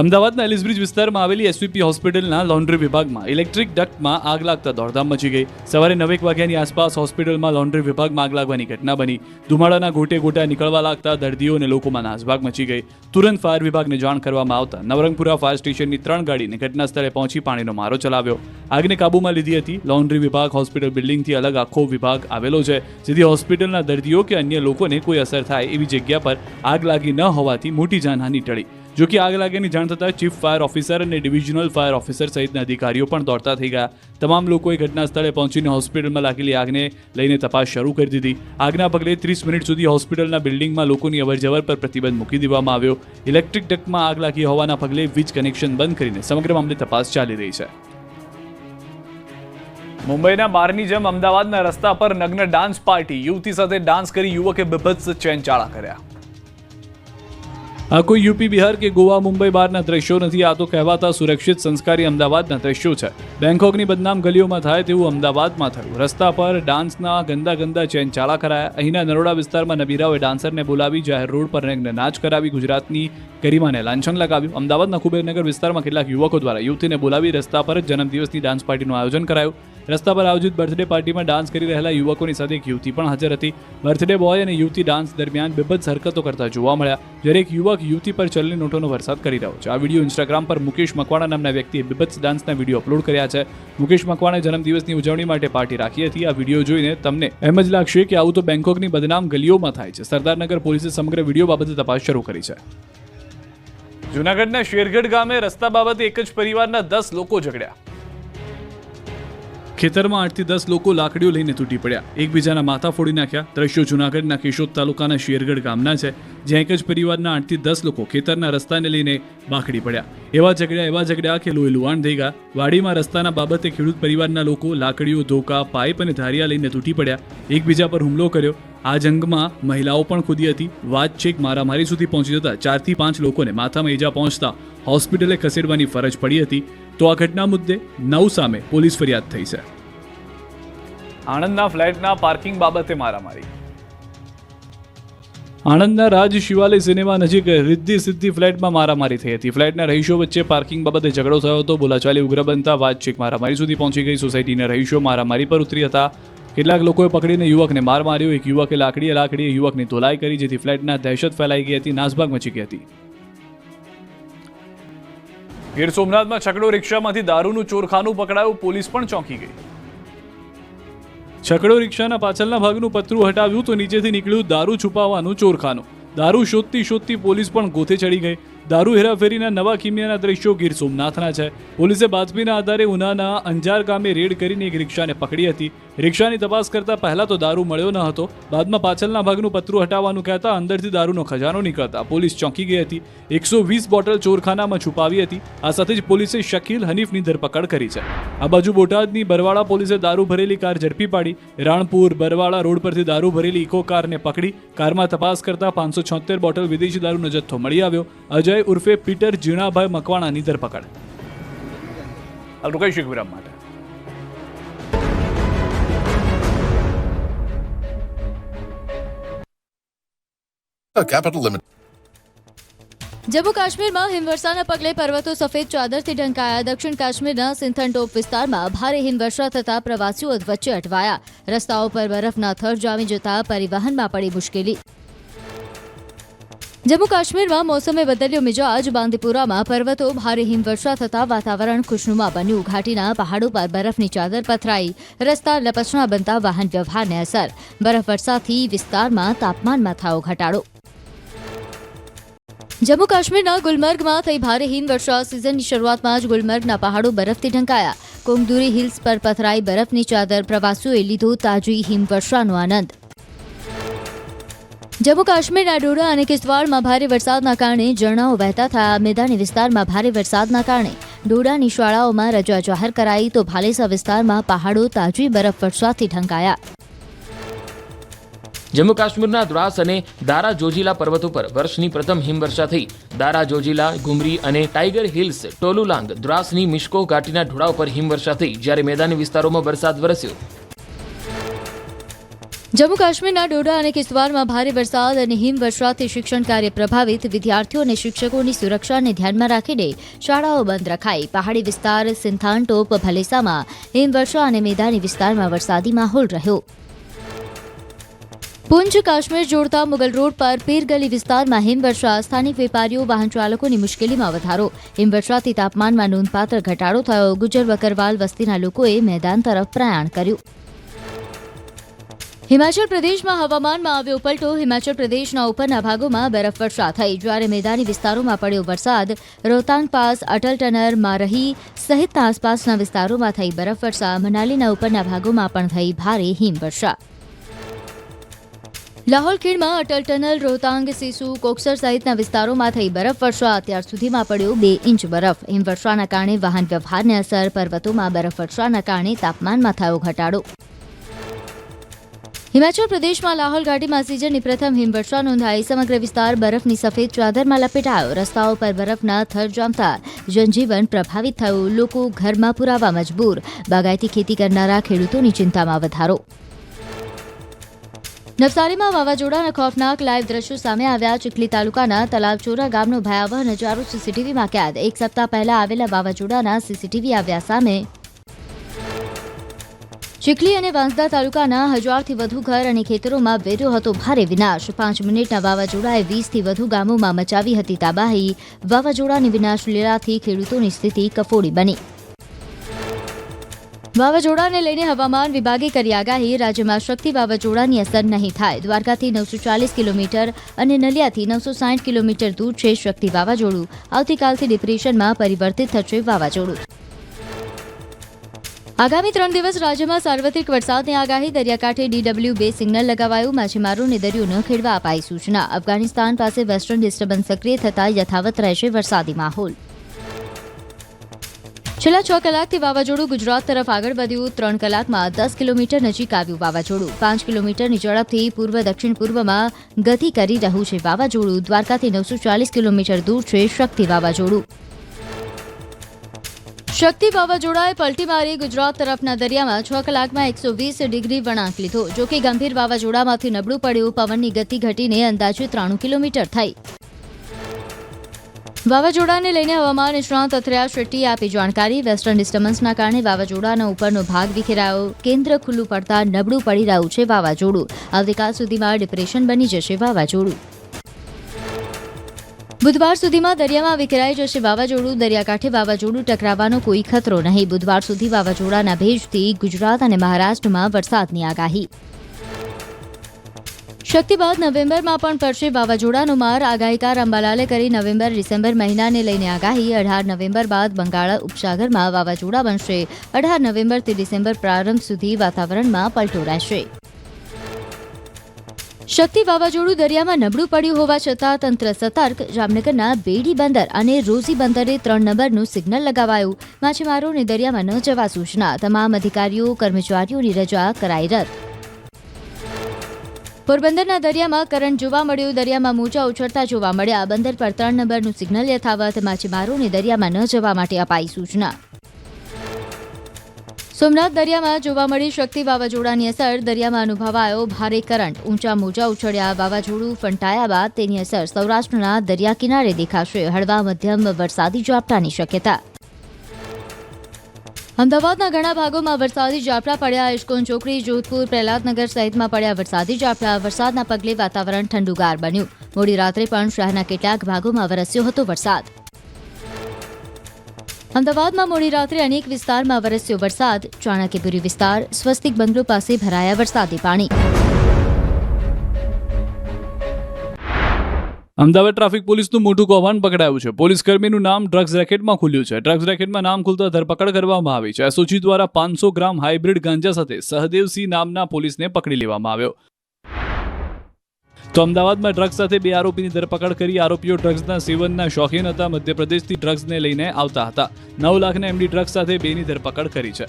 અમદાવાદના એલિસબ્રિજ વિસ્તારમાં આવેલી એસવીપી હોસ્પિટલના લોન્ડ્રી વિભાગમાં ઇલેક્ટ્રિક ડક્ટમાં આગ લાગતા દોડધામ મચી ગઈ. સવારે 9 વાગ્યાની આસપાસ હોસ્પિટલમાં લોન્ડ્રી વિભાગમાં આગ લાગવાની ઘટના બની. ધુમાડાના ગોટે ગોટા નીકળવા લાગતા દર્દીઓ અને લોકોમાં નાસભાગ મચી ગઈ. તુરંત ફાયર વિભાગને જાણ કરવામાં આવતા નવરંગપુરા ફાયર સ્ટેશનની 3 ગાડીને ઘટના સ્થળે પહોંચી પાણીનો મારો ચલાવ્યો. આગને કાબૂમાં લીધી હતી. લોન્ડ્રી વિભાગ હોસ્પિટલ બિલ્ડિંગથી અલગ આખો વિભાગ આવેલો છે, જેથી હોસ્પિટલના દર્દીઓ કે અન્ય લોકોને કોઈ અસર થાય એવી જગ્યા પર આગ લાગી ન હોવાથી મોટી જાનહાનિ ટળી. જો કે આગ લાગ્યાની જાણ થતાં ચીફ ફાયર ઓફિસર અને ડિવિઝનલ ફાયર ઓફિસર સહિતના અધિકારીઓ પણ દોડતા થઈ ગયા. તમામ લોકોએ ઘટના સ્થળે પહોંચીને હોસ્પિટલમાં લાગેલી આગને લઈને તપાસ શરૂ કરી દીધી. આગના પગલે 30 મિનિટ સુધી હોસ્પિટલના બિલ્ડિંગમાં લોકોની અવરજવર પર પ્રતિબંધ મૂકી દેવામાં આવ્યો. ઇલેક્ટ્રિક ડક્ટમાં આગ લાગી હોવાના પગલે વીજ કનેક્શન બંધ કરીને સમગ્ર મામલે તપાસ ચાલી રહી છે. મુંબઈના બારની જેમ અમદાવાદના રસ્તા પર નગ્ન ડાન્સ પાર્ટી. યુવતી સાથે ડાન્સ કરી યુવકે બીભત્સ ચેનચાળા કર્યા. આ કોઈ યુપી, બિહાર કે ગોવા, મુંબઈ બહારના દ્રશ્યો નથી. આ તો કહેવાતા સુરક્ષિત સંસ્કારી અમદાવાદના દ્રશ્યો છે. બેંકોકની બદનામ ગલીઓમાં થાય તેવું અમદાવાદમાં થયું. રસ્તા પર ડાન્સના ગંદા ચેનચાળા કરાયા. અહીંના નરોડા વિસ્તારમાં નબીરાઓએ ડાન્સરને બોલાવી જાહેર રોડ પર નગ્ન નાચ કરાવી ગુજરાતની ગરિમાને લાંછન લગાવ્યું. અમદાવાદના કુબેરનગર વિસ્તારમાં કેટલાક યુવકો દ્વારા યુવતીને બોલાવી રસ્તા પર જ જન્મદિવસની ડાન્સ પાર્ટીનું આયોજન કરાયું. રસ્તા પર આયોજિત બર્થડે પાર્ટીમાં ડાન્સ કરી રહેલા યુવકોની સાથે એક યુવતી પણ હાજર હતી. બર્થડે બોય અને યુવતી ડાન્સ દરમિયાન બીભત્સ હરકતો કરતા જોવા મળ્યા. જ્યારે એક યુવક યુવતી પર ચલણી નોટોનો વરસાદ કરી રહ્યો છે. આ વિડીયો ઇન્સ્ટાગ્રામ પર મુકેશ મકવાણા નામના વ્યક્તિએ બીભત્સ ડાન્સના વિડીયો અપલોડ કર્યા છે. મુકેશ મકવાણાએ જન્મદિવસની ઉજવણી માટે પાર્ટી રાખી હતી. આ વિડીયો જોઈને તમને એમ જ લાગશે કે આવું તો બેંકોકની બદનામ ગલીઓમાં થાય છે. સરદારનગર પોલીસે સમગ્ર વિડીયો બાબતે તપાસ શરૂ કરી છે. જૂનાગઢના શેરગઢ ગામે રસ્તા બાબતે એક જ પરિવારના 10 લોકો ઝઘડ્યા. ખેતરમાં 8 થી 10 લોકો લાકડીઓ લઈને તૂટી પડ્યા. એકબીજાના માથા ફોડી નાખ્યા. દ્રશ્યો જૂનાગઢના કેશોદ તાલુકાના શેરગઢ ગામના છે, જ્યાં એક જ પરિવારના 8 થી 10 લોકો ખેતરના રસ્તાને લઈને બાખડી પડ્યા. એવા ઝઘડ્યા કે લોહી લુહાણ થઈ ગયા. વાડીમાં રસ્તાના બાબતે ખેડૂત પરિવારના લોકો લાકડીઓ, ધોકા, પાઇપ અને ધારિયા લઈને તૂટી પડ્યા. એકબીજા પર હુમલો કર્યો. આ જંગમાં મહિલાઓ પણ ખુદી હતી. વાત છેક મારામારી સુધી પહોંચી જતા 4 થી 5 લોકોને માથામાં ઈજા પહોંચતા હોસ્પિટલે ખસેડવાની ફરજ પડી હતી. તો આ ઘટના મુદ્દે 9 સામે પોલીસ ફરિયાદ થઈ છે. આણંદના ફ્લેટના પાર્કિંગ બાબતે મારામારી. આણંદના રાજ શિવાલય સિનેમા નજીક રિદ્ધિ સિદ્ધિ ફ્લેટમાં મારામારી થઈ હતી. ફ્લેટના રહીશો વચ્ચે પાર્કિંગ બાબતે ઝઘડો થયો હતો. બોલાચાલી ઉગ્ર બનતા વાત છેક મારામારી સુધી પહોંચી ગઈ. સોસાયટીના રહીશો મારામારી પર ઉતરી હતા. કેટલાક લોકોએ પકડીને યુવકને માર માર્યો. એક યુવકે લાકડીએ યુવકની ધોલાઈ કરી, જેથી ફ્લેટના દહેશત ફેલાઈ ગઈ હતી. નાસભાગ મચી ગઈ હતી. ગીર સોમનાથમાં છકડો રિક્ષામાંથી દારૂનું ચોરખાનું પકડાયું. પોલીસ પણ ચોંકી ગઈ. છકડો રિક્ષાના પાછળના ભાગનું પતરું હટાવ્યું તો નીચેથી નીકળ્યું દારૂ છુપાવવાનું ચોરખાનું. દારૂ શોધતી પોલીસ પણ ગોથે ચડી ગઈ. દારૂ હેરાફેરીના નવા કિમિયાના દ્રશ્યો ગીર સોમનાથના છે. પોલીસે બાતમીના આધારે ઉનાના અંજાર ગામે રેડ કરીને એક રિક્ષાને પકડી હતી. રિક્ષાની તપાસ કરતા પહેલા તો દારૂ મળ્યો ન હતો, બાદમાં પાછળના ભાગનું પતરું હટાવવાનું કહેતા અંદરથી દારૂનો ખજાનો નીકળતા પોલીસ ચોંકી ગઈ હતી. 120 બોટલ ચોરખાનામાં છુપાવી હતી. આ સાથે જ પોલીસે શકીલ હનીફની ધરપકડ કરી છે. આ બાજુ બોટાદની બરવાળા પોલીસે દારૂ ભરેલી કાર ઝડપી પાડી. રાણપુર બરવાળા રોડ પરથી દારૂ ભરેલી ઇકો કારને પકડી. કારમાં તપાસ કરતા 576 બોટલ વિદેશી દારૂનો જથ્થો મળી આવ્યો. અજય ઉર્ફે પીટર જીણાભાઈ મકવાણાની ધરપકડ. હાલ રોકાઈશું વિરામ માટે. Capital Limit. જમ્મુ કાશ્મીરમાં હિમવર્ષાના પગલે પર્વતો સફેદ ચાદરથી ઢંકાયા. દક્ષિણ કાશ્મીરના સિંથનટોપ વિસ્તારમાં ભારે હિમવર્ષા થતા પ્રવાસીઓ વચ્ચે અટવાયા. રસ્તાઓ પર બરફના થર જામી જતા પરિવહનમાં પડી મુશ્કેલી. જમ્મુ કાશ્મીરમાં મોસમે બદલ્યો મિજાજ. બાંદીપુરામાં પર્વતો ભારે હિમવર્ષા થતા વાતાવરણ ખુશનુમા બન્યું. ઘાટીના પહાડો પર બરફની ચાદર પથરાઈ. રસ્તા લપસણા બનતા વાહન વ્યવહારને અસર. બરફવર્ષાથી વિસ્તારમાં તાપમાનમાં થયો ઘટાડો. જમ્મુ કાશ્મીરના ગુલમર્ગમાં થઈ ભારે હિમવર્ષા. સિઝનની શરૂઆતમાં જ ગુલમર્ગના પહાડો બરફથી ઢંકાયા. કોંગદુરી હિલ્સ પર પથરાઈ બરફની ચાદર. પ્રવાસીઓએ લીધો તાજી હિમવર્ષાનો આનંદ. જમ્મુ કાશ્મીરના ડોડા અને કિશ્તવાડમાં ભારે વરસાદના કારણે ઝરણાઓ વહેતા થયા. મેદાની વિસ્તારમાં ભારે વરસાદના કારણે ડોડાની શાળાઓમાં રજા જાહેર કરાઈ તો ભાલેસા વિસ્તારમાં પહાડો તાજી બરફવર્ષાથી ઢંકાયા. જમ્મુ કાશ્મીરના દ્રાસ અને દારા જોજીલા પર્વતો પર વર્ષની પ્રથમ હિમવર્ષા થઈ. દારા જોજીલા, ગુમરી અને ટાઈગર હિલ્સ, ટોલુલાંગ, દ્રાસની મિશ્કો ઘાટીના ઢોળાવ પર હિમવર્ષા થઈ, જ્યારે મેદાની વિસ્તારોમાં વરસાદ વરસ્યો. જમ્મુ કાશ્મીરના ડોડા અને કિશ્તવાડમાં ભારે વરસાદ અને હિમવર્ષાથી શિક્ષણ કાર્ય પ્રભાવિત. વિદ્યાર્થીઓ અને શિક્ષકોની સુરક્ષાને ધ્યાનમાં રાખીને શાળાઓ બંધ રખાઈ. પહાડી વિસ્તાર સિંથાનટોપ ભલેસામાં હિમવર્ષા અને મેદાની વિસ્તારમાં વરસાદી માહોલ રહ્યો. પૂંચ કાશ્મીર જોડતા મુગલ રોડ પર પીરગલી વિસ્તારમાં હિમવર્ષા. સ્થાનિક વેપારીઓ વાહન ચાલકોની મુશ્કેલીમાં વધારો. હિમવર્ષાથી તાપમાનમાં નોંધપાત્ર ઘટાડો થયો. ગુજર બકરવાલ વસ્તીના લોકોએ મેદાન તરફ પ્રયાણ કર્યું. હિમાચલ પ્રદેશમાં હવામાનમાં આવ્યો પલટો. હિમાચલ પ્રદેશના ઉપરના ભાગોમાં બરફવર્ષા થઈ, જ્યારે મેદાની વિસ્તારોમાં પડ્યો વરસાદ. રોહતાંગ પાસ, અટલ ટનલ, મારહી સહિતના આસપાસના વિસ્તારોમાં થઈ બરફવર્ષા. મનાલીના ઉપરના ભાગોમાં પણ થઈ ભારે હિમવર્ષા. લાહોલ ખીણમાં અટલ ટનલ, રોહતાંગ, સિસુ, કોકસર સહિતના વિસ્તારોમાં થઈ બરફવર્ષા. અત્યાર સુધીમાં પડ્યો 2 ઇંચ બરફ. હિમવર્ષાના કારણે વાહન વ્યવહારને અસર. પર્વતોમાં બરફવર્ષાના કારણે તાપમાનમાં થયો ઘટાડો. હિમાચલ પ્રદેશમાં લાહોલ ઘાટીમાં સિઝનની પ્રથમ હિમવર્ષા નોંધાઈ. સમગ્ર વિસ્તાર બરફની સફેદ ચાદરમાં લપેટાયો. રસ્તાઓ પર બરફના થર જામતા જનજીવન પ્રભાવિત થયું. લોકો ઘરમાં પુરાવા મજબૂર. બાગાયતી ખેતી કરનારા ખેડૂતોની ચિંતામાં વધારો. નવસારીમાં વાવાઝોડાના ખોફનાક લાઈવ દ્રશ્યો સામે આવ્યા. ચીખલી તાલુકાના તલાવચોરા ગામનો ભયાવહ નજારો સીસીટીવીમાં કેદ. 1 સપ્તાહ પહેલા આવેલા વાવાઝોડાના સીસીટીવી આવ્યા સામે. ચીખલી અને વાંસદા તાલુકાના 1000થી વધુ ઘર અને ખેતરોમાં વેર્યો હતો ભારે વિનાશ. 5 મિનિટના વાવાઝોડાએ 20થી વધુ ગામોમાં મચાવી હતી તબાહી. વાવાઝોડાની વિનાશ લીલાથી ખેડૂતોની સ્થિતિ કફોડી બની. વાવાઝોડાને લઈને હવામાન વિભાગે કરી આગાહી. રાજ્યમાં શક્તિ વાવાઝોડાની અસર નહીં થાય. દ્વારકાથી 940 કિલોમીટર અને નલિયાથી 960 કિલોમીટર દૂર છે શક્તિ વાવાઝોડું. આવતીકાલથી ડિપ્રેશનમાં પરિવર્તિત થશે વાવાઝોડું. આગામી 3 દિવસ રાજ્યમાં સાર્વત્રિક વરસાદની આગાહી. દરિયાકાંઠે DW2 સિગ્નલ લગાવાયું. માછીમારોને દરિયો ન ખેડવા અપાઈ સૂચના. અફઘાનિસ્તાન પાસે વેસ્ટર્ન ડિસ્ટર્બન્સ સક્રિય થતા યથાવત રહેશે વરસાદી માહોલ. છેલ્લા 6 કલાકથી વાવાઝોડું ગુજરાત તરફ આગળ વધ્યું. 3 કલાકમાં 10 કિલોમીટર નજીક આવ્યું વાવાઝોડું. 5 કિલોમીટરની ઝડપથી પૂર્વ દક્ષિણ પૂર્વમાં ગતિ કરી રહ્યું છે વાવાઝોડું. દ્વારકાથી 940 કિલોમીટર દૂર છે શક્તિ વાવાઝોડું. શક્તિ વાવાઝોડાએ પલટી મારી. ગુજરાત તરફના દરિયામાં 6 કલાકમાં 120 ડિગ્રી વળાંક લીધો. જોકે ગંભીર વાવાઝોડામાંથી નબળું પડ્યું. પવનની ગતિ ઘટીને અંદાજે 93 કિલોમીટર થઈ. વાવાઝોડાને લઈને હવામાન નિષ્ણાત અથર્યા શેટ્ટીએ આપી જાણકારી. વેસ્ટર્ન ડિસ્ટર્બન્સના કારણે વાવાઝોડાના ઉપરનો ભાગ વિખેરાયો. કેન્દ્ર ખુલ્લું પડતા નબળું પડી રહ્યું છે વાવાઝોડું. આવતીકાલ સુધીમાં ડિપ્રેશન બની જશે વાવાઝોડું. બુધવાર સુધીમાં દરિયામાં વિખેરાઈ જશે વાવાઝોડું. દરિયાકાંઠે વાવાઝોડું ટકરાવવાનો કોઈ ખતરો નહીં. બુધવાર સુધી વાવાઝોડાના ભેજથી ગુજરાત અને મહારાષ્ટ્રમાં વરસાદની આગાહી. શક્તિ બાદ નવેમ્બરમાં પણ પડશે વાવાઝોડાનો માર. આગાહીકાર અંબાલાલે કરી નવેમ્બર-ડિસેમ્બર મહિનાને લઈને આગાહી. 18 નવેમ્બર બાદ બંગાળ ઉપસાગરમાં વાવાઝોડા બનશે. 18 નવેમ્બરથી ડિસેમ્બર પ્રારંભ સુધી વાતાવરણમાં પલટો રહેશે. શક્તિ વાવાઝોડું દરિયામાં નબળું પડ્યું હોવા છતાં તંત્ર સતર્ક. જામનગરના બેડી બંદર અને રોઝી બંદરે 3 નંબરનું સિગ્નલ લગાવાયું. માછીમારોને દરિયામાં ન જવા સૂચના. તમામ અધિકારીઓ કર્મચારીઓની રજા કરાઈ રદ. પોરબંદરના દરિયામાં કરંટ જોવા મળ્યું. દરિયામાં મોજા ઉછળતા જોવા મળ્યા. બંદર પર 3 નંબરનું સિગ્નલ યથાવત. માછીમારોને દરિયામાં ન જવા માટે અપાઈ સૂચના. સોમનાથ દરિયામાં જોવા મળી શક્તિ વાવાઝોડાની અસર. દરિયામાં અનુભવાયો ભારે કરંટ. ઊંચા મોજા ઉછળ્યા. વાવાઝોડું ફંટાયા બાદ તેની અસર સૌરાષ્ટ્રના દરિયા કિનારે દેખાશે. હળવા મધ્યમ વરસાદી ઝાપટાની શક્યતા. અમદાવાદના ઘણા ભાગોમાં વરસાદી ઝાપટા પડ્યા. ઇસ્કોન ચોકડી, જોધપુર, પ્રહલાદનગર સહિતમાં પડ્યા વરસાદી ઝાપટા. વરસાદના પગલે વાતાવરણ ઠંડુગાર બન્યું. મોડી રાત્રે પણ શહેરના કેટલાક ભાગોમાં વરસ્યો હતો વરસાદ. અમદાવાદમાં મોડી રાત્રે અનેક વિસ્તારમાં વરસ્યો વરસાદ. ચાણક્યપુરી વિસ્તાર, સ્વસ્તિક બંગલો પાસે ભરાયા વરસાદી પાણી. અમદાવાદ ટ્રાફિક પોલીસનું મોટું કૌભાંડ પકડાયું છે. પોલીસ કર્મીનું નામ ડ્રગ્સ રેકેટમાં ખુલ્યું છે. ડ્રગ્સ રેકેટમાં નામ ખુલતા ધરપકડ કરવામાં આવી છે. એસઓજી દ્વારા 500 ગ્રામ હાઇબ્રિડ ગાંજા સાથે સહદેવસિંહ નામના પોલીસને પકડી લેવામાં આવ્યો. તો અમદાવાદમાં ડ્રગ્સ સાથે 2 આરોપીની ધરપકડ કરી. આરોપીઓ ડ્રગ્સના સેવનના શોખીન હતા. મધ્યપ્રદેશથી ડ્રગ્સને લઈને આવતા હતા. 9 લાખના એમડી ડ્રગ્સ સાથે 2ની ધરપકડ કરી છે.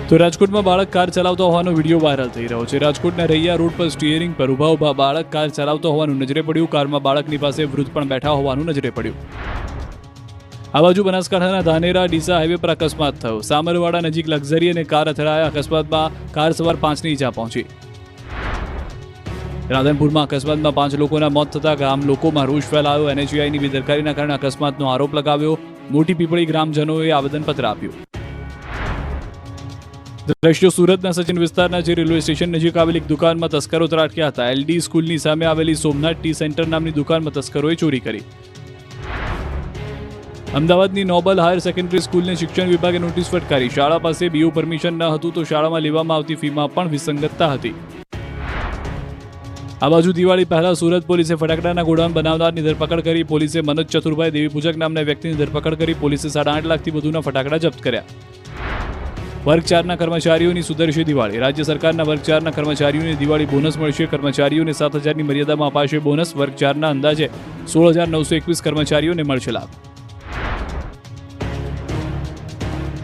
તો રાજકોટમાં બાળક કાર ચલાવતો હોવાનો વિડીયો વાયરલ થઈ રહ્યો છે. રાજકોટના રૈયા રોડ પર સ્ટીયરિંગ પર ઊભા બાળક કાર ચલાવતો હોવાનું નજરે પડ્યું. કારમાં બાળકની પાસે વૃદ્ધ પણ બેઠા હોવાનું નજરે પડ્યું. આ બાજુ બનાસકાંઠાના ધાનેરા ડીસા હાઈવે પર અકસ્માત થયો. સામરવાડા નજીક લક્ઝરી અને કાર અથડાયા. અકસ્માતમાં કાર સવાર 5ની ઈજા પહોંચી. રાધનપુરમાં અકસ્માતમાં 5 લોકોના મોત થતા ગામ લોકોમાં રોષ ફેલાયો. એનએચઆઈની બેદરકારીના કારણે અકસ્માતનો આરોપ લગાવ્યો. મોટી પીપળી ગ્રામજનોએ આવેદનપત્ર આપ્યું. દ્રશ્યો સુરતના સચિન વિસ્તારના જે રેલવે સ્ટેશન નજીક આવેલી એક દુકાનમાં તસ્કરો ત્રાટક્યા હતા. એલડી સ્કૂલની સામે આવેલી સોમનાથ ટી સેન્ટર નામની દુકાનમાં તસ્કરોએ ચોરી કરી. અમદાવાદની નોબલ હાયર સેકન્ડરી સ્કૂલને શિક્ષણ વિભાગે નોટિસ ફટકારી. શાળા પાસે બીઓ પરમિશન ન હતું તો શાળામાં લેવામાં આવતી ફીમાં પણ વિસંગતતા હતી. આ બાજુ દિવાળી પહેલા સુરત પોલીસે ફટાકડાના ગોડાઉન બનાવનારની ધરપકડ કરી. પોલીસે મનોજ ચતુરભાઈ દેવીપૂજક નામના વ્યક્તિની ધરપકડ કરી. પોલીસે 8.5 લાખથી વધુના ફટાકડા જપ્ત કર્યા. વર્ગ 4ના કર્મચારીઓની સુધરશે દિવાળી. રાજ્ય સરકારના વર્ગ 4ના કર્મચારીઓને દિવાળી બોનસ મળશે. કર્મચારીઓને 7,000ની મર્યાદામાં અપાશે બોનસ. વર્ગ 4ના અંદાજે 16,921 કર્મચારીઓને મળશે લાભ.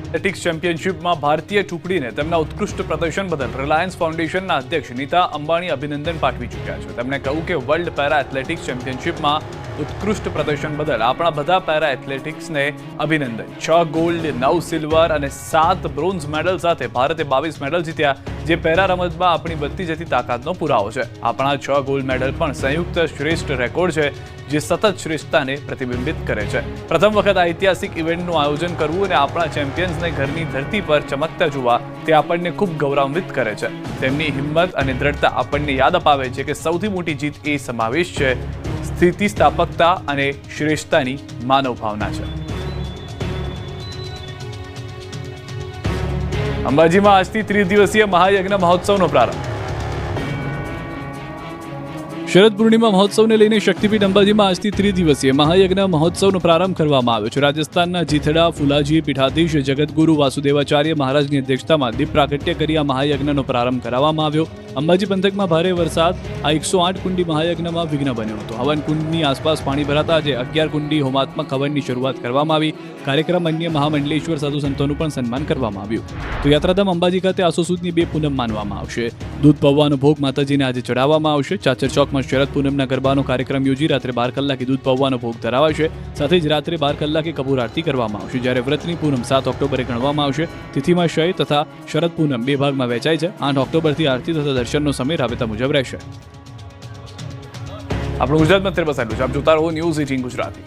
એથ્લેટિક્સ ચેમ્પિયનશિપમાં ભારતીય ટુકડીને તેમના ઉત્કૃષ્ટ પ્રદર્શન બદલ રિલાયન્સ ફાઉન્ડેશનના અધ્યક્ષ નીતા અંબાણી અભિનંદન પાઠવી ચૂક્યા છે. તેમણે કહ્યું કે વર્લ્ડ પેરા એથ્લેટિક્સ ચેમ્પિયનશિપમાં ઉત્કૃષ્ટ પ્રદર્શન બદલ આપણા બધા પેરા એથ્લેટિક્સને અભિનંદન. 6 ગોલ્ડ, 9 સિલ્વર અને 7 બ્રોન્ઝ મેડલ સાથે ભારતે 22 મેડલ જીત્યા, જે પેરા રમતમાં આપણી વધતી જતી તાકાતનો પુરાવો છે. આપણા 6 ગોલ્ડ મેડલ પણ સંયુક્ત શ્રેષ્ઠ રેકોર્ડ છે, જે સતત શ્રેષ્ઠતાને પ્રતિબિંબિત કરે છે. પ્રથમ વખત આ ઐતિહાસિક ઇવેન્ટનું આયોજન કરવું અને આપણા ચેમ્પિયન્સને ઘરની ધરતી પર ચમકતા જોવા તે આપણને ખૂબ ગૌરવાન્વિત કરે છે. તેમની હિંમત અને દ્રઢતા આપણને યાદ અપાવે છે કે સૌથી મોટી જીત એ સમાવેશ છે સ્થિતિસ્થાપકતા અને શ્રેષ્ઠતાની માનવ ભાવના છે. અંબાજીમાં આજથી 30 દિવસીય મહાયજ્ઞ મહોત્સવનો પ્રારંભ. શરદ પૂર્ણિમા મહોત્સવને લઈને શક્તિપીઠ અંબાજીમાં આજથી 30 દિવસીય મહાયજ્ઞ મહોત્સવનો પ્રારંભ કરવામાં આવ્યો છે. રાજસ્થાનના જીથડા ફુલાજી પીઠાધીશ જગતગુરુ વાસુદેવાચાર્ય મહારાજની અધ્યક્ષતામાં દીપ પ્રાગટ્ય કરી આ મહાયજ્ઞનો પ્રારંભ કરાવવામાં આવ્યો. અંબાજી પંથકમાં ભારે વરસાદ આ 108 કુંડી મહાયજ્ઞમાં વિઘ્ન બન્યો હતો. હવન કુંડની આસપાસ પાણી ભરાતા આજે 11 કુંડી હોમાત્મક હવનની શરૂઆત કરવામાં આવી. કાર્યક્રમ અન્ય મહામંડલેશ્વર સાધુ સંતોનું પણ સન્માન કરવામાં આવ્યું. તો યાત્રાધામ અંબાજી ખાતે આસો સુદની 2 પૂનમ માનવામાં આવશે. દૂધ પૌવાનો ભોગ માતાજીને આજે ચડાવવામાં આવશે. ચાચર ચોકમાં શરદ પૂનમના ગરબાનો કાર્યક્રમ યોજી રાત્રે 12 કલાકે દૂધ પૌવાનો ભોગ ધરાવાશે. સાથે જ રાત્રે 12 કલાકે કપૂર આરતી કરવામાં આવશે. જ્યારે વ્રતની પૂનમ 7 ઓક્ટોબરે ગણવામાં આવશે. તિથિમાં શય તથા શરદ પૂનમ 2 ભાગમાં વહેંચાય છે. 8 ઓક્ટોબરથી આરતી તથા દર્શનનો સમય રાબેતા મુજબ રહેશે. આપણું ગુજરાતમાં અત્યારે બસ આટલું છે. આપ જોતા રહો ન્યૂઝ 18 ગુજરાતી.